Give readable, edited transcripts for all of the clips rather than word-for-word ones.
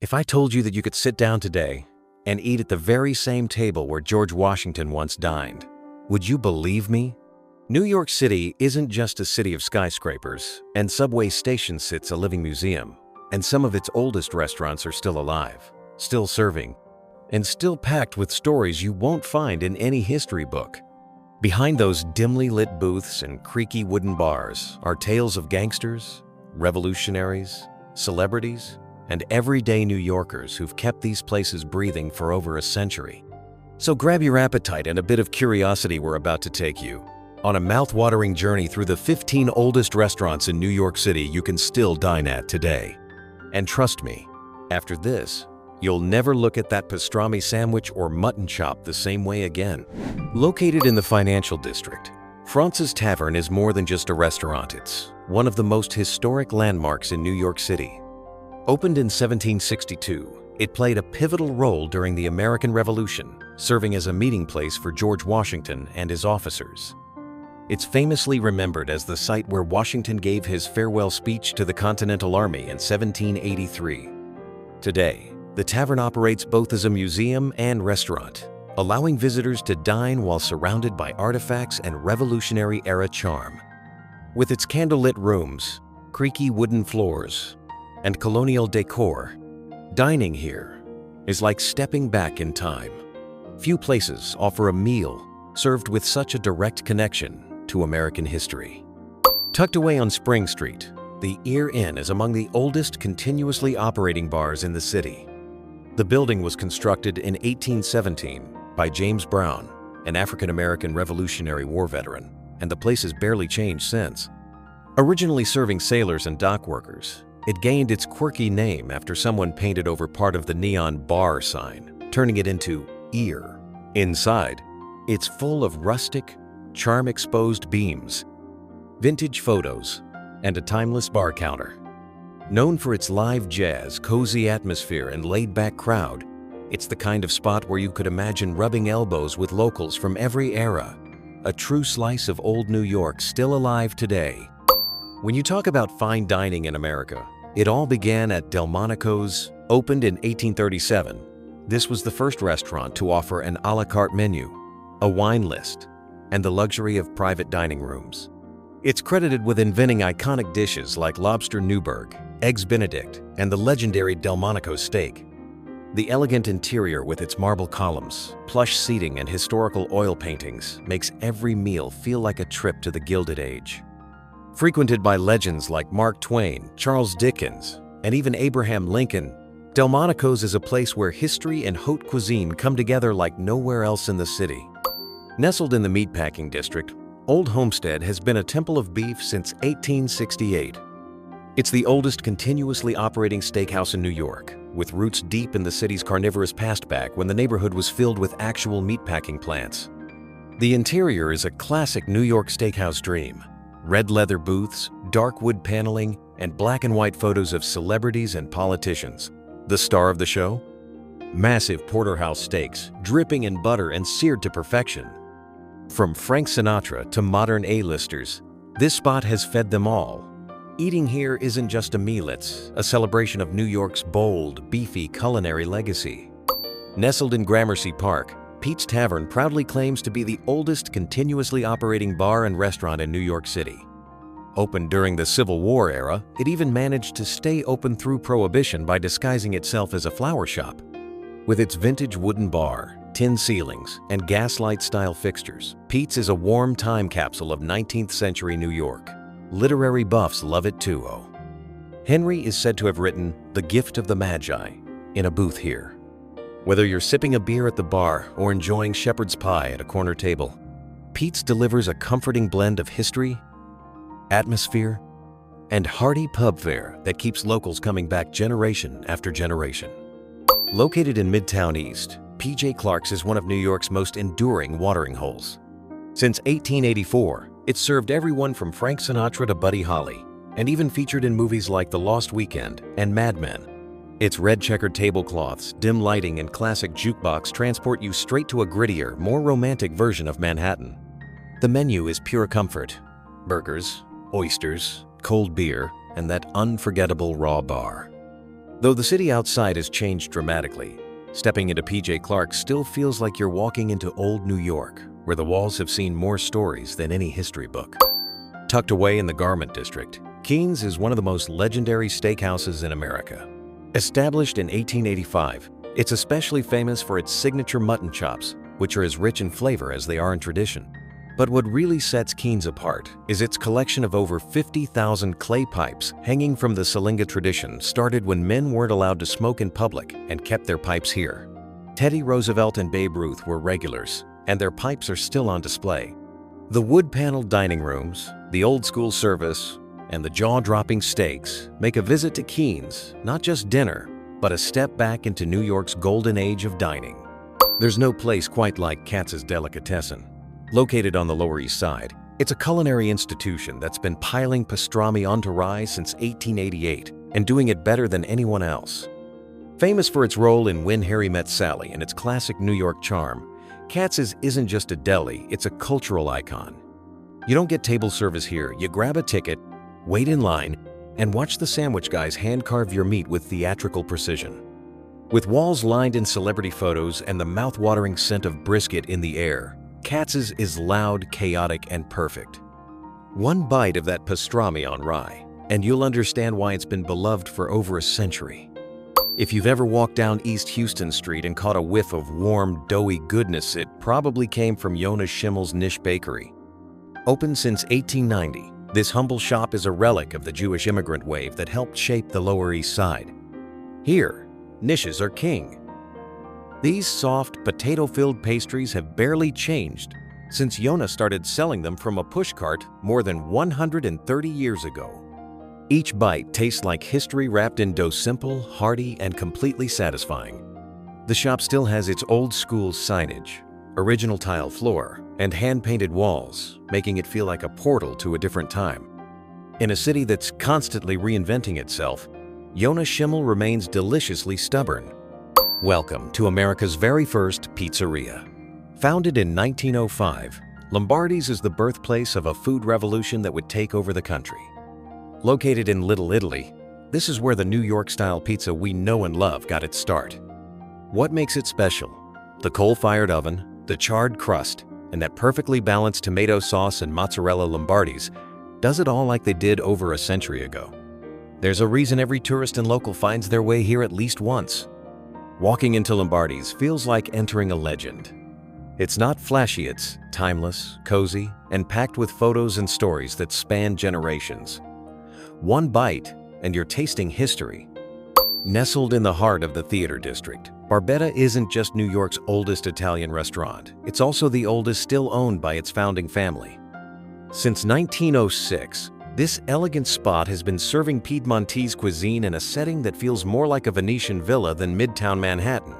If I told you that you could sit down today and eat at the very same table where George Washington once dined, would you believe me? New York City isn't just a city of skyscrapers, and Subway Station sits a living museum, and some of its oldest restaurants are still alive, still serving, and still packed with stories you won't find in any history book. Behind those dimly lit booths and creaky wooden bars are tales of gangsters, revolutionaries, celebrities, and everyday New Yorkers who've kept these places breathing for over a century. So grab your appetite and a bit of curiosity. We're about to take you on a mouth-watering journey through the 15 oldest restaurants in New York City you can still dine at today. And trust me, after this, you'll never look at that pastrami sandwich or mutton chop the same way again. Located in the financial district, Fraunces Tavern is more than just a restaurant. It's one of the most historic landmarks in New York City. Opened in 1762, it played a pivotal role during the American Revolution, serving as a meeting place for George Washington and his officers. It's famously remembered as the site where Washington gave his farewell speech to the Continental Army in 1783. Today, the tavern operates both as a museum and restaurant, allowing visitors to dine while surrounded by artifacts and Revolutionary-era charm. With its candlelit rooms, creaky wooden floors, and colonial decor, dining here is like stepping back in time. Few places offer a meal served with such a direct connection to American history. Tucked away on Spring Street, the Earin Inn is among the oldest continuously operating bars in the city. The building was constructed in 1817 by James Brown, an African-American Revolutionary War veteran, and the place has barely changed since. Originally serving sailors and dock workers, it gained its quirky name after someone painted over part of the neon bar sign, turning it into Ear. Inside, it's full of rustic, charm-exposed beams, vintage photos, and a timeless bar counter. Known for its live jazz, cozy atmosphere, and laid-back crowd, it's the kind of spot where you could imagine rubbing elbows with locals from every era, a true slice of old New York still alive today. When you talk about fine dining in America, it all began at Delmonico's, opened in 1837. This was the first restaurant to offer an a la carte menu, a wine list, and the luxury of private dining rooms. It's credited with inventing iconic dishes like lobster Newburgh, eggs Benedict, and the legendary Delmonico steak. The elegant interior with its marble columns, plush seating, and historical oil paintings makes every meal feel like a trip to the Gilded Age. Frequented by legends like Mark Twain, Charles Dickens, and even Abraham Lincoln, Delmonico's is a place where history and haute cuisine come together like nowhere else in the city. Nestled in the meatpacking district, Old Homestead has been a temple of beef since 1868. It's the oldest continuously operating steakhouse in New York, with roots deep in the city's carnivorous past back when the neighborhood was filled with actual meatpacking plants. The interior is a classic New York steakhouse dream. Red leather booths, dark wood paneling, and black and white photos of celebrities and politicians. The star of the show? Massive porterhouse steaks, dripping in butter and seared to perfection. From Frank Sinatra to modern A-listers, this spot has fed them all. Eating here isn't just a meal, it's a celebration of New York's bold, beefy culinary legacy. Nestled in Gramercy Park, Pete's Tavern proudly claims to be the oldest continuously operating bar and restaurant in New York City. Opened during the Civil War era, it even managed to stay open through Prohibition by disguising itself as a flower shop. With its vintage wooden bar, tin ceilings, and gaslight-style fixtures, Pete's is a warm time capsule of 19th century New York. Literary buffs love it too. Henry is said to have written The Gift of the Magi in a booth here. Whether you're sipping a beer at the bar or enjoying shepherd's pie at a corner table, Pete's delivers a comforting blend of history, atmosphere, and hearty pub fare that keeps locals coming back generation after generation. Located in Midtown East, P.J. Clark's is one of New York's most enduring watering holes. Since 1884, it's served everyone from Frank Sinatra to Buddy Holly, and even featured in movies like The Lost Weekend and Mad Men. Its red checkered tablecloths, dim lighting, and classic jukebox transport you straight to a grittier, more romantic version of Manhattan. The menu is pure comfort: burgers, oysters, cold beer, and that unforgettable raw bar. Though the city outside has changed dramatically, stepping into PJ Clark's still feels like you're walking into old New York, where the walls have seen more stories than any history book. Tucked away in the Garment District, Keen's is one of the most legendary steakhouses in America. Established in 1885, it's especially famous for its signature mutton chops, which are as rich in flavor as they are in tradition. But what really sets Keen's apart is its collection of over 50,000 clay pipes hanging from the Salinga tradition started when men weren't allowed to smoke in public and kept their pipes here. Teddy Roosevelt and Babe Ruth were regulars, and their pipes are still on display. The wood-paneled dining rooms, the old-school service, and the jaw-dropping steaks make a visit to Keen's not just dinner, but a step back into New York's golden age of dining. There's no place quite like Katz's Delicatessen. Located on the Lower East Side, it's a culinary institution that's been piling pastrami onto rye since 1888 and doing it better than anyone else. Famous for its role in When Harry Met Sally and its classic New York charm, Katz's isn't just a deli, it's a cultural icon. You don't get table service here, you grab a ticket, wait in line, and watch the sandwich guys hand-carve your meat with theatrical precision. With walls lined in celebrity photos and the mouth-watering scent of brisket in the air, Katz's is loud, chaotic, and perfect. One bite of that pastrami on rye, and you'll understand why it's been beloved for over a century. If you've ever walked down East Houston Street and caught a whiff of warm, doughy goodness, it probably came from Yonas Shiml's niche bakery. Open since 1890, this humble shop is a relic of the Jewish immigrant wave that helped shape the Lower East Side. Here, niches are king. These soft, potato-filled pastries have barely changed since Yonas started selling them from a pushcart more than 130 years ago. Each bite tastes like history wrapped in dough, simple, hearty, and completely satisfying. The shop still has its old-school signage, original tile floor, and hand-painted walls, making it feel like a portal to a different time. In a city that's constantly reinventing itself, Yonas Shiml remains deliciously stubborn. Welcome to America's very first pizzeria. Founded in 1905, Lombardi's is the birthplace of a food revolution that would take over the country. Located in Little Italy, this is where the New York-style pizza we know and love got its start. What makes it special? The coal-fired oven, the charred crust, and that perfectly balanced tomato sauce and mozzarella Lombardi's does it all like they did over a century ago. There's a reason every tourist and local finds their way here at least once. Walking into Lombardi's feels like entering a legend. It's not flashy, it's timeless, cozy, and packed with photos and stories that span generations. One bite, and you're tasting history. Nestled in the heart of the theater district, Barbetta isn't just New York's oldest Italian restaurant, it's also the oldest still owned by its founding family. Since 1906, this elegant spot has been serving Piedmontese cuisine in a setting that feels more like a Venetian villa than Midtown Manhattan.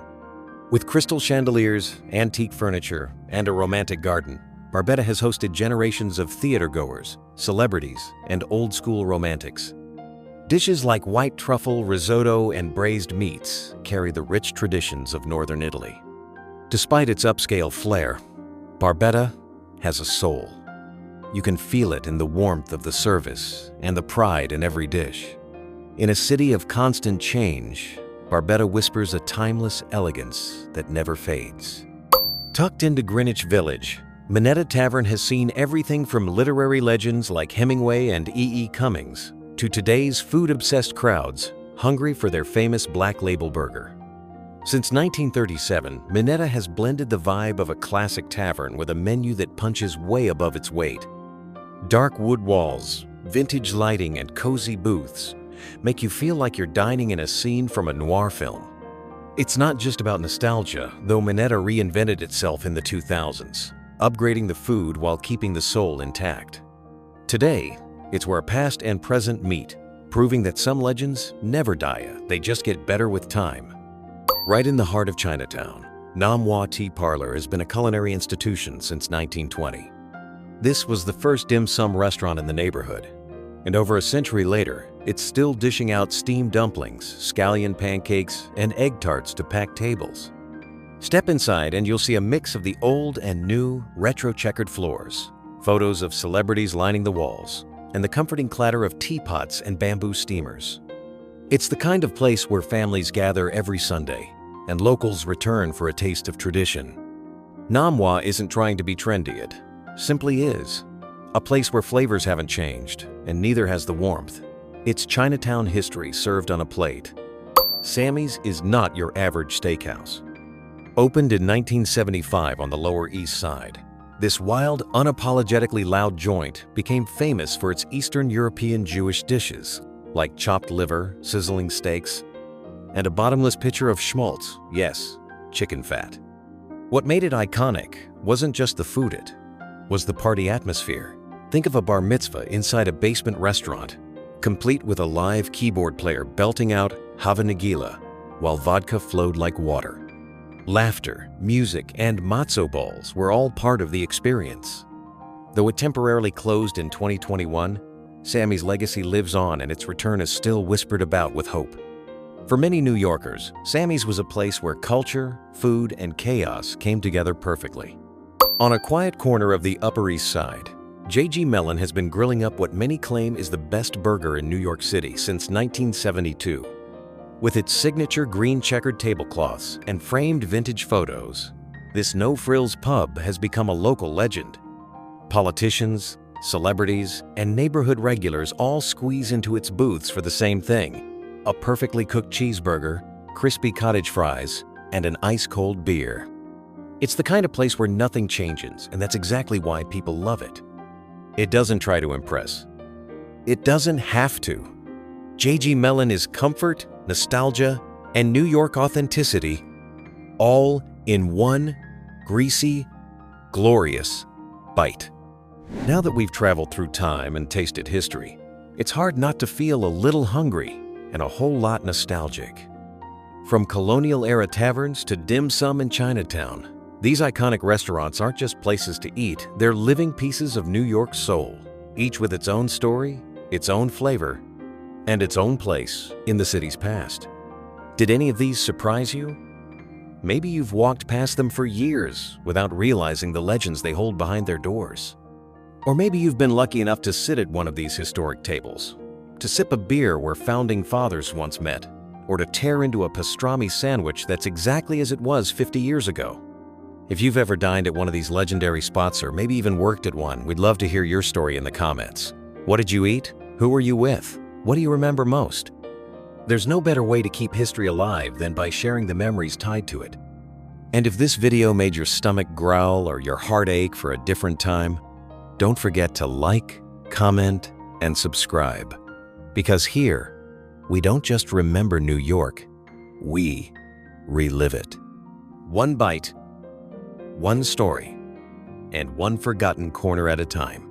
With crystal chandeliers, antique furniture, and a romantic garden, Barbetta has hosted generations of theatergoers, celebrities, and old-school romantics. Dishes like white truffle, risotto, and braised meats carry the rich traditions of northern Italy. Despite its upscale flair, Barbetta has a soul. You can feel it in the warmth of the service and the pride in every dish. In a city of constant change, Barbetta whispers a timeless elegance that never fades. Tucked into Greenwich Village, Manetta Tavern has seen everything from literary legends like Hemingway and E. Cummings to today's food-obsessed crowds hungry for their famous Black Label burger. Since 1937, Manetta has blended the vibe of a classic tavern with a menu that punches way above its weight. Dark wood walls, vintage lighting, and cozy booths make you feel like you're dining in a scene from a noir film. It's not just about nostalgia, though Manetta reinvented itself in the 2000s, upgrading the food while keeping the soul intact. Today, it's where past and present meet, proving that some legends never die, they just get better with time. Right in the heart of Chinatown, Namwa Tea Parlor has been a culinary institution since 1920. This was the first dim sum restaurant in the neighborhood, and over a century later, it's still dishing out steamed dumplings, scallion pancakes, and egg tarts to packed tables. Step inside and you'll see a mix of the old and new, retro-checkered floors, photos of celebrities lining the walls, and the comforting clatter of teapots and bamboo steamers. It's the kind of place where families gather every Sunday and locals return for a taste of tradition. Namwa isn't trying to be trendy, it simply is. A place where flavors haven't changed, and neither has the warmth. It's Chinatown history served on a plate. Sammys is not your average steakhouse. Opened in 1975 on the Lower East Side, this wild, unapologetically loud joint became famous for its Eastern European Jewish dishes, like chopped liver, sizzling steaks, and a bottomless pitcher of schmaltz, yes, chicken fat. What made it iconic wasn't just the food, it was the party atmosphere. Think of a bar mitzvah inside a basement restaurant, complete with a live keyboard player belting out Hava Nagila while vodka flowed like water. Laughter, music, and matzo balls were all part of the experience. Though it temporarily closed in 2021, Sammy's legacy lives on and its return is still whispered about with hope. For many New Yorkers, Sammy's was a place where culture, food, and chaos came together perfectly. On a quiet corner of the Upper East Side, J.G. Melon has been grilling up what many claim is the best burger in New York City since 1972. With its signature green checkered tablecloths and framed vintage photos, this no-frills pub has become a local legend. Politicians, celebrities, and neighborhood regulars all squeeze into its booths for the same thing: a perfectly cooked cheeseburger, crispy cottage fries, and an ice-cold beer. It's the kind of place where nothing changes, and that's exactly why people love it. It doesn't try to impress. It doesn't have to. J.G. Melon is comfort, nostalgia, and New York authenticity, all in one greasy, glorious bite. Now that we've traveled through time and tasted history, it's hard not to feel a little hungry and a whole lot nostalgic. From colonial-era taverns to dim sum in Chinatown, these iconic restaurants aren't just places to eat, they're living pieces of New York's soul, each with its own story, its own flavor, and its own place in the city's past. Did any of these surprise you? Maybe you've walked past them for years without realizing the legends they hold behind their doors. Or maybe you've been lucky enough to sit at one of these historic tables, to sip a beer where founding fathers once met, or to tear into a pastrami sandwich that's exactly as it was 50 years ago. If you've ever dined at one of these legendary spots or maybe even worked at one, we'd love to hear your story in the comments. What did you eat? Who were you with? What do you remember most? There's no better way to keep history alive than by sharing the memories tied to it. And if this video made your stomach growl or your heart ache for a different time, don't forget to like, comment, and subscribe. Because here, we don't just remember New York, we relive it. One bite, one story, and one forgotten corner at a time.